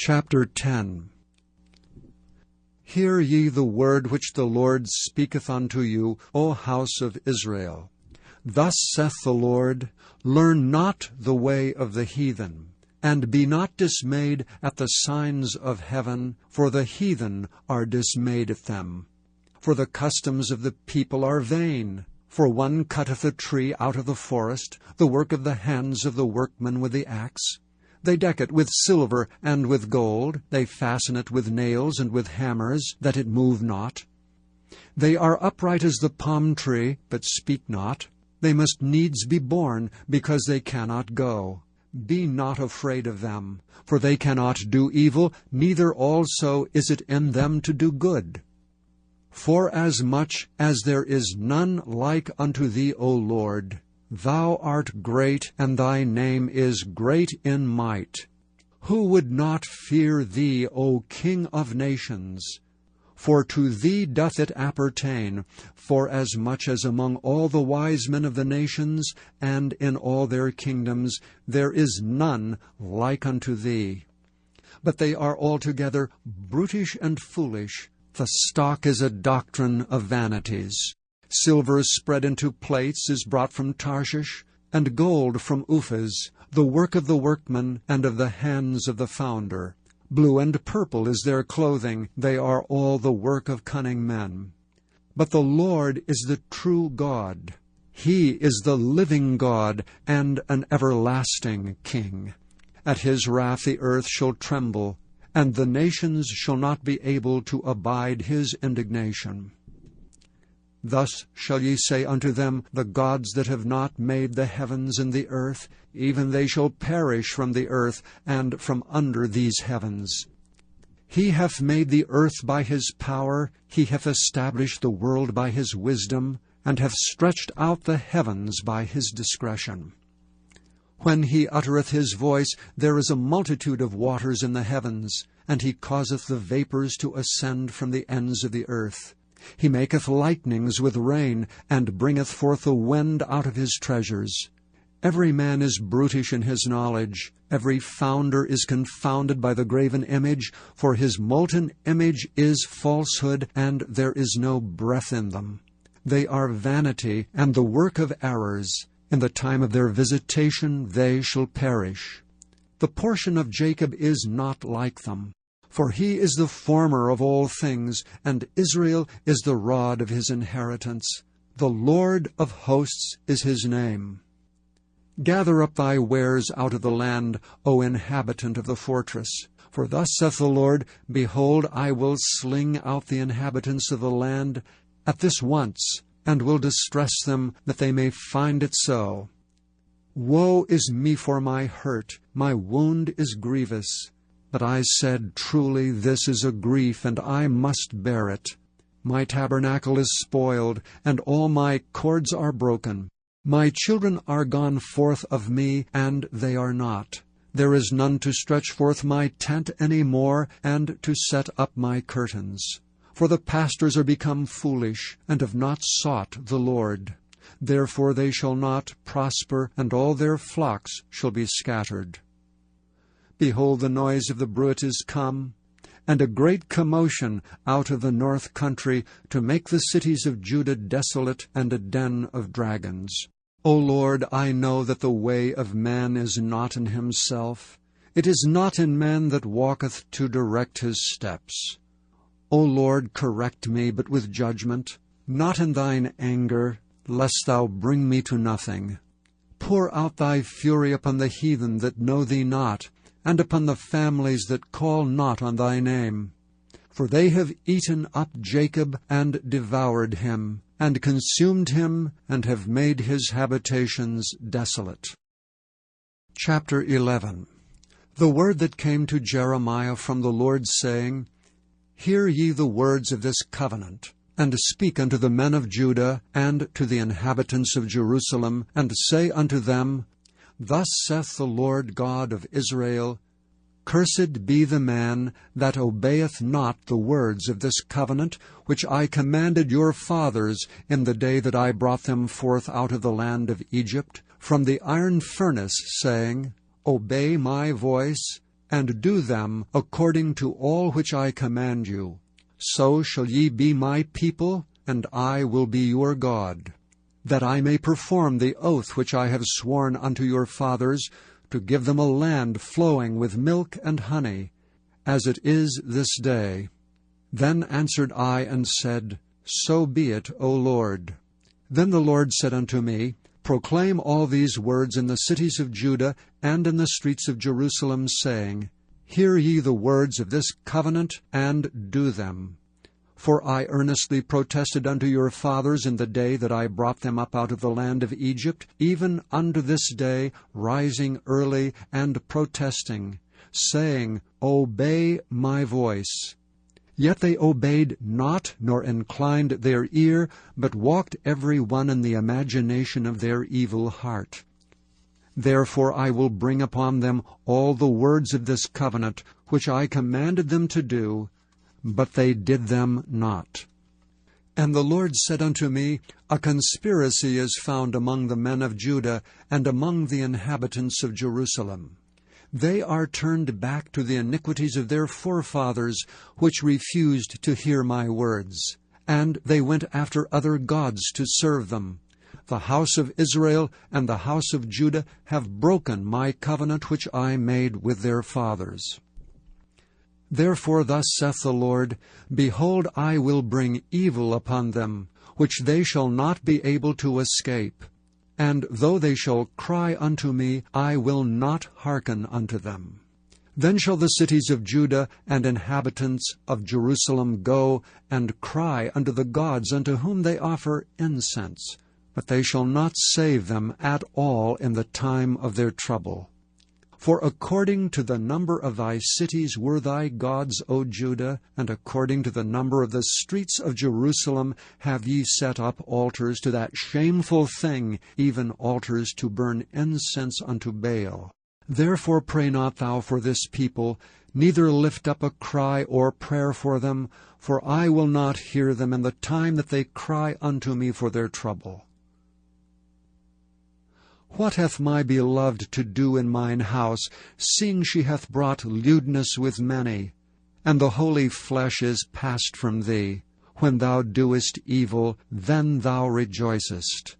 Chapter 10. Hear ye the word which the Lord speaketh unto you, O house of Israel. Thus saith the Lord, Learn not the way of the heathen, and be not dismayed at the signs of heaven, for the heathen are dismayed at them. For the customs of the people are vain. For one cutteth a tree out of the forest, the work of the hands of the workman with the axe. They deck it with silver and with gold, they fasten it with nails and with hammers, that it move not. They are upright as the palm tree, but speak not. They must needs be born, because they cannot go. Be not afraid of them, for they cannot do evil, neither also is it in them to do good. Forasmuch as there is none like unto thee, O Lord, Thou art great, and thy name is great in might. Who would not fear thee, O King of nations? For to thee doth it appertain, forasmuch as among all the wise men of the nations, and in all their kingdoms, there is none like unto thee. But they are altogether brutish and foolish. The stock is a doctrine of vanities. Silver spread into plates is brought from Tarshish, and gold from Uphaz, the work of the workman and of the hands of the founder. Blue and purple is their clothing, they are all the work of cunning men. But the Lord is the true God. He is the living God and an everlasting King. At his wrath the earth shall tremble, and the nations shall not be able to abide his indignation. Thus shall ye say unto them, The gods that have not made the heavens and the earth, even they shall perish from the earth, and from under these heavens. He hath made the earth by his power, he hath established the world by his wisdom, and hath stretched out the heavens by his discretion. When he uttereth his voice, there is a multitude of waters in the heavens, and he causeth the vapors to ascend from the ends of the earth. He maketh lightnings with rain, and bringeth forth a wind out of his treasures. Every man is brutish in his knowledge. Every founder is confounded by the graven image, for his molten image is falsehood, and there is no breath in them. They are vanity, and the work of errors. In the time of their visitation they shall perish. The portion of Jacob is not like them. For he is the former of all things, and Israel is the rod of his inheritance. The Lord of hosts is his name. Gather up thy wares out of the land, O inhabitant of the fortress. For thus saith the Lord, Behold, I will sling out the inhabitants of the land at this once, and will distress them, that they may find it so. Woe is me for my hurt, my wound is grievous. But I said, Truly this is a grief, and I must bear it. My tabernacle is spoiled, and all my cords are broken. My children are gone forth of me, and they are not. There is none to stretch forth my tent any more, and to set up my curtains. For the pastors are become foolish, and have not sought the Lord. Therefore they shall not prosper, and all their flocks shall be scattered. Behold, the noise of the bruit is come, and a great commotion out of the north country, to make the cities of Judah desolate, and a den of dragons. O Lord, I know that the way of man is not in himself. It is not in man that walketh to direct his steps. O Lord, correct me, but with judgment, not in thine anger, lest thou bring me to nothing. Pour out thy fury upon the heathen that know thee not, and upon the families that call not on thy name. For they have eaten up Jacob, and devoured him, and consumed him, and have made his habitations desolate. Chapter 11. The word that came to Jeremiah from the Lord, saying, Hear ye the words of this covenant, and speak unto the men of Judah, and to the inhabitants of Jerusalem, and say unto them, Thus saith the Lord God of Israel, Cursed be the man that obeyeth not the words of this covenant, which I commanded your fathers in the day that I brought them forth out of the land of Egypt, from the iron furnace, saying, Obey my voice, and do them according to all which I command you. So shall ye be my people, and I will be your God, that I may perform the oath which I have sworn unto your fathers, to give them a land flowing with milk and honey, as it is this day. Then answered I and said, So be it, O Lord. Then the Lord said unto me, Proclaim all these words in the cities of Judah and in the streets of Jerusalem, saying, Hear ye the words of this covenant, and do them. For I earnestly protested unto your fathers in the day that I brought them up out of the land of Egypt, even unto this day, rising early and protesting, saying, Obey my voice. Yet they obeyed not, nor inclined their ear, but walked every one in the imagination of their evil heart. Therefore I will bring upon them all the words of this covenant, which I commanded them to do, but they did them not. And the Lord said unto me, A conspiracy is found among the men of Judah, and among the inhabitants of Jerusalem. They are turned back to the iniquities of their forefathers, which refused to hear my words. And they went after other gods to serve them. The house of Israel and the house of Judah have broken my covenant which I made with their fathers. Therefore thus saith the Lord, Behold, I will bring evil upon them, which they shall not be able to escape. And though they shall cry unto me, I will not hearken unto them. Then shall the cities of Judah and inhabitants of Jerusalem go and cry unto the gods unto whom they offer incense, but they shall not save them at all in the time of their trouble. For according to the number of thy cities were thy gods, O Judah, and according to the number of the streets of Jerusalem have ye set up altars to that shameful thing, even altars to burn incense unto Baal. Therefore pray not thou for this people, neither lift up a cry or prayer for them, for I will not hear them in the time that they cry unto me for their trouble. What hath my beloved to do in mine house, seeing she hath brought lewdness with many? And the holy flesh is passed from thee. When thou doest evil, then thou rejoicest.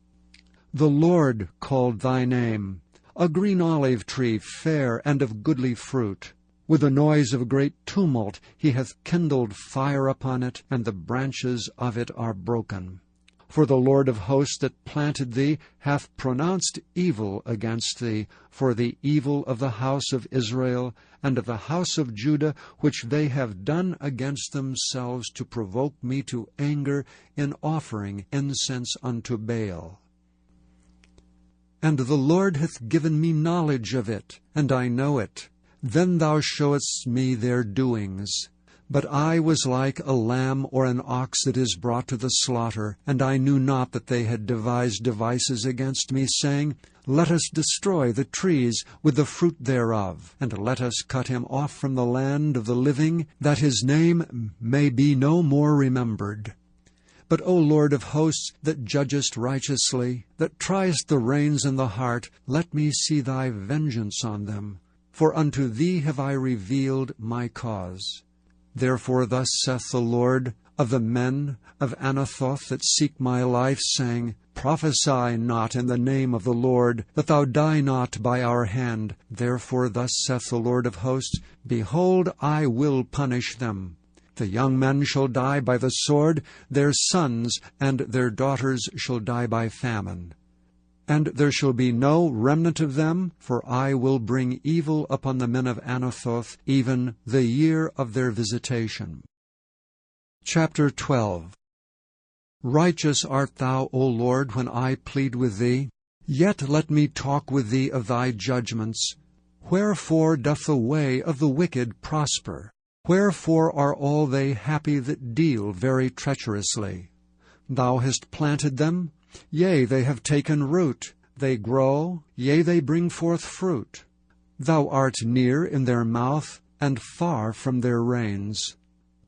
The Lord called thy name, a green olive tree, fair and of goodly fruit. With the noise of great tumult he hath kindled fire upon it, and the branches of it are broken. For the Lord of hosts that planted thee hath pronounced evil against thee, for the evil of the house of Israel and of the house of Judah, which they have done against themselves to provoke me to anger in offering incense unto Baal. And the Lord hath given me knowledge of it, and I know it. Then thou showest me their doings. But I was like a lamb or an ox that is brought to the slaughter, and I knew not that they had devised devices against me, saying, Let us destroy the trees with the fruit thereof, and let us cut him off from the land of the living, that his name may be no more remembered. But, O Lord of hosts, that judgest righteously, that triest the reins and the heart, let me see thy vengeance on them. For unto thee have I revealed my cause. Therefore thus saith the Lord of the men of Anathoth that seek my life, saying, Prophesy not in the name of the Lord, that thou die not by our hand. Therefore thus saith the Lord of hosts, Behold, I will punish them. The young men shall die by the sword, their sons and their daughters shall die by famine. And there shall be no remnant of them, for I will bring evil upon the men of Anathoth, even the year of their visitation. Chapter 12. Righteous art thou, O Lord, when I plead with thee. Yet let me talk with thee of thy judgments. Wherefore doth the way of the wicked prosper? Wherefore are all they happy that deal very treacherously? Thou hast planted them, yea, they have taken root. They grow, yea, they bring forth fruit. Thou art near in their mouth, and far from their reins.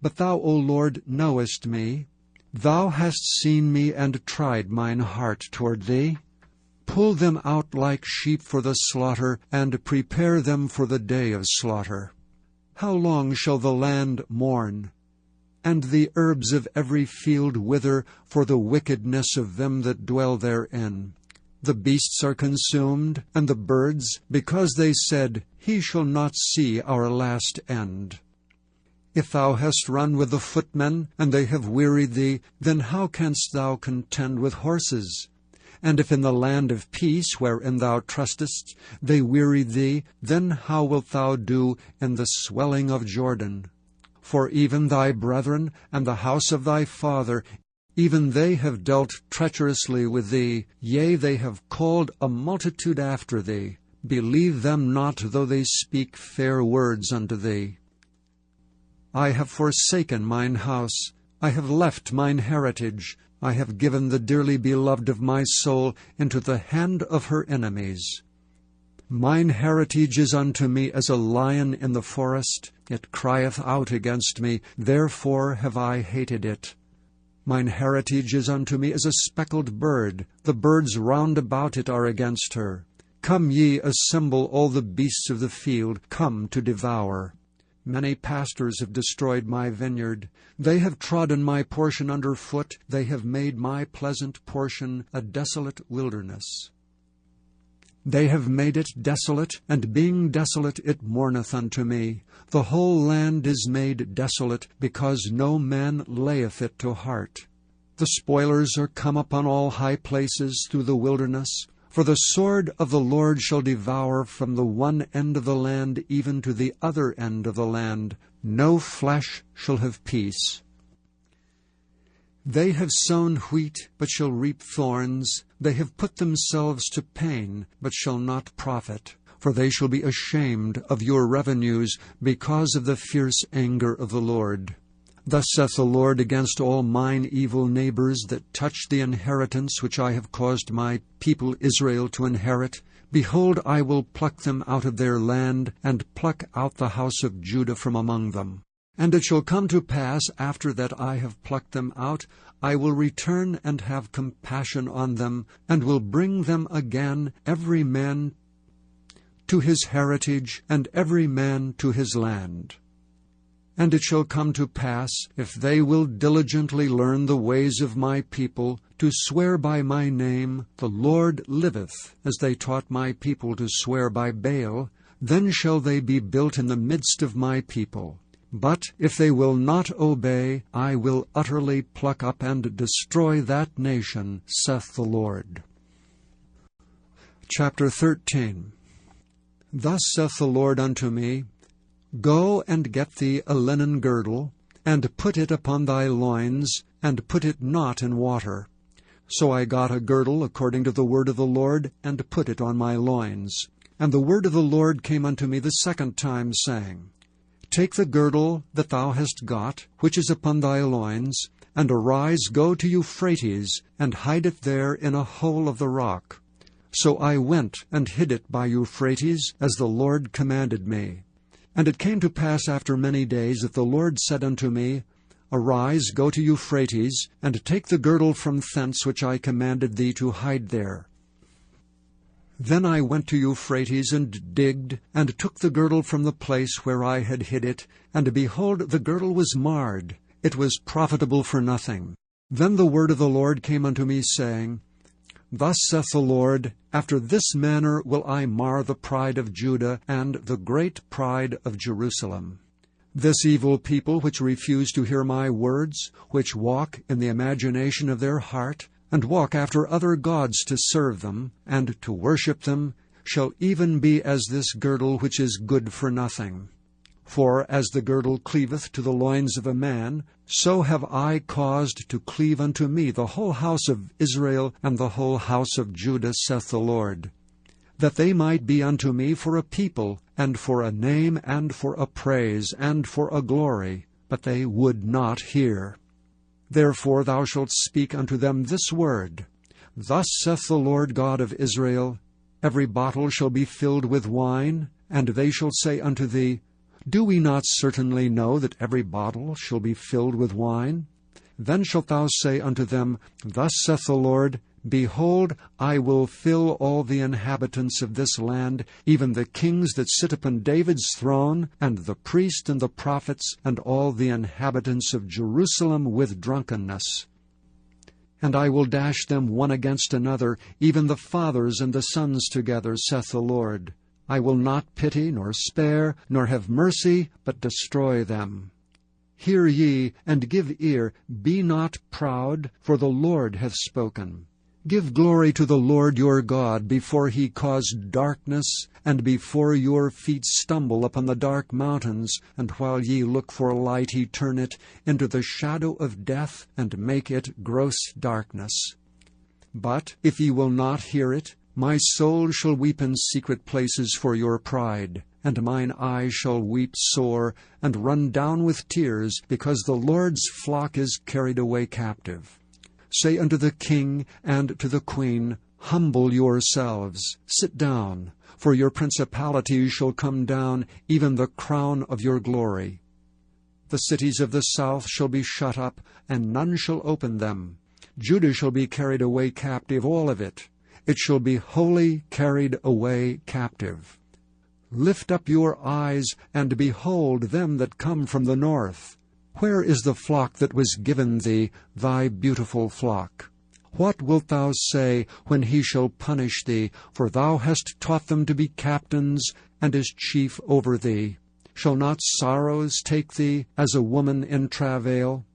But thou, O Lord, knowest me. Thou hast seen me, and tried mine heart toward thee. Pull them out like sheep for the slaughter, and prepare them for the day of slaughter. How long shall the land mourn, and the herbs of every field wither for the wickedness of them that dwell therein? The beasts are consumed, and the birds, because they said, He shall not see our last end. If thou hast run with the footmen, and they have wearied thee, then how canst thou contend with horses? And if in the land of peace, wherein thou trustest, they wearied thee, then how wilt thou do in the swelling of Jordan? For even thy brethren and the house of thy father, even they have dealt treacherously with thee, yea, they have called a multitude after thee. Believe them not, though they speak fair words unto thee. I have forsaken mine house, I have left mine heritage, I have given the dearly beloved of my soul into the hand of her enemies. Mine heritage is unto me as a lion in the forest, it crieth out against me, therefore have I hated it. Mine heritage is unto me as a speckled bird, the birds round about it are against her. Come ye, assemble all the beasts of the field, come to devour. Many pastors have destroyed my vineyard. They have trodden my portion under foot. They have made my pleasant portion a desolate wilderness. They have made it desolate, and being desolate it mourneth unto me. The whole land is made desolate, because no man layeth it to heart. The spoilers are come upon all high places through the wilderness. For the sword of the Lord shall devour from the one end of the land even to the other end of the land. No flesh shall have peace. They have sown wheat, but shall reap thorns. They have put themselves to pain, but shall not profit. For they shall be ashamed of your revenues, because of the fierce anger of the Lord. Thus saith the Lord against all mine evil neighbors that touch the inheritance which I have caused my people Israel to inherit. Behold, I will pluck them out of their land, and pluck out the house of Judah from among them. And it shall come to pass, after that I have plucked them out, I will return and have compassion on them, and will bring them again, every man to his heritage, and every man to his land. And it shall come to pass, if they will diligently learn the ways of my people, to swear by my name, the Lord liveth, as they taught my people to swear by Baal, then shall they be built in the midst of my people. But if they will not obey, I will utterly pluck up and destroy that nation, saith the Lord. Chapter 13. Thus saith the Lord unto me, Go and get thee a linen girdle, and put it upon thy loins, and put it not in water. So I got a girdle according to the word of the Lord, and put it on my loins. And the word of the Lord came unto me the second time, saying, Take the girdle that thou hast got, which is upon thy loins, and arise, go to Euphrates, and hide it there in a hole of the rock. So I went and hid it by Euphrates, as the Lord commanded me. And it came to pass after many days that the Lord said unto me, Arise, go to Euphrates, and take the girdle from thence which I commanded thee to hide there. Then I went to Euphrates, and digged, and took the girdle from the place where I had hid it, and behold, the girdle was marred, it was profitable for nothing. Then the word of the Lord came unto me, saying, Thus saith the Lord, After this manner will I mar the pride of Judah, and the great pride of Jerusalem. This evil people which refuse to hear my words, which walk in the imagination of their heart, and walk after other gods to serve them, and to worship them, shall even be as this girdle which is good for nothing. For as the girdle cleaveth to the loins of a man, so have I caused to cleave unto me the whole house of Israel and the whole house of Judah, saith the Lord, that they might be unto me for a people, and for a name, and for a praise, and for a glory, but they would not hear. Therefore thou shalt speak unto them this word, Thus saith the Lord God of Israel, Every bottle shall be filled with wine, and they shall say unto thee, Do we not certainly know that every bottle shall be filled with wine? Then shalt thou say unto them, Thus saith the Lord, Behold, I will fill all the inhabitants of this land, even the kings that sit upon David's throne, and the priests and the prophets, and all the inhabitants of Jerusalem with drunkenness. And I will dash them one against another, even the fathers and the sons together, saith the Lord. I will not pity, nor spare, nor have mercy, but destroy them. Hear ye, and give ear, be not proud, for the Lord hath spoken. Give glory to the Lord your God, before he cause darkness, and before your feet stumble upon the dark mountains, and while ye look for light he turn it into the shadow of death, and make it gross darkness. But if ye will not hear it, my soul shall weep in secret places for your pride, and mine eyes shall weep sore, and run down with tears, because the Lord's flock is carried away captive. Say unto the king and to the queen, Humble yourselves, sit down, for your principalities shall come down, even the crown of your glory. The cities of the south shall be shut up, and none shall open them. Judah shall be carried away captive, all of it. It shall be wholly carried away captive. Lift up your eyes, and behold them that come from the north. Where is the flock that was given thee, thy beautiful flock? What wilt thou say when he shall punish thee? For thou hast taught them to be captains, and as chief over thee. Shall not sorrows take thee as a woman in travail?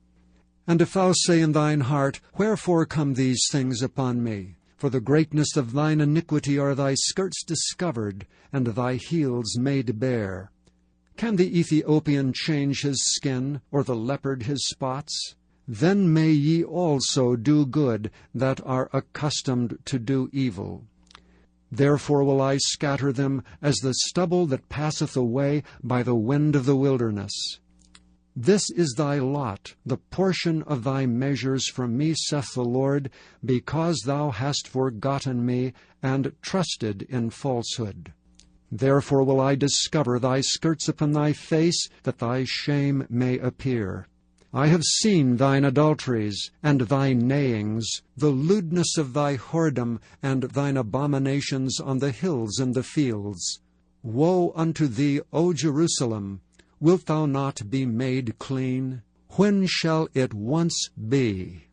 And if thou say in thine heart, Wherefore come these things upon me? For the greatness of thine iniquity are thy skirts discovered, and thy heels made bare. Can the Ethiopian change his skin, or the leopard his spots? Then may ye also do good, that are accustomed to do evil. Therefore will I scatter them as the stubble that passeth away by the wind of the wilderness. This is thy lot, the portion of thy measures from me, saith the Lord, because thou hast forgotten me, and trusted in falsehood. Therefore will I discover thy skirts upon thy face, that thy shame may appear. I have seen thine adulteries, and thy neighings, the lewdness of thy whoredom, and thine abominations on the hills and the fields. Woe unto thee, O Jerusalem! Wilt thou not be made clean? When shall it once be?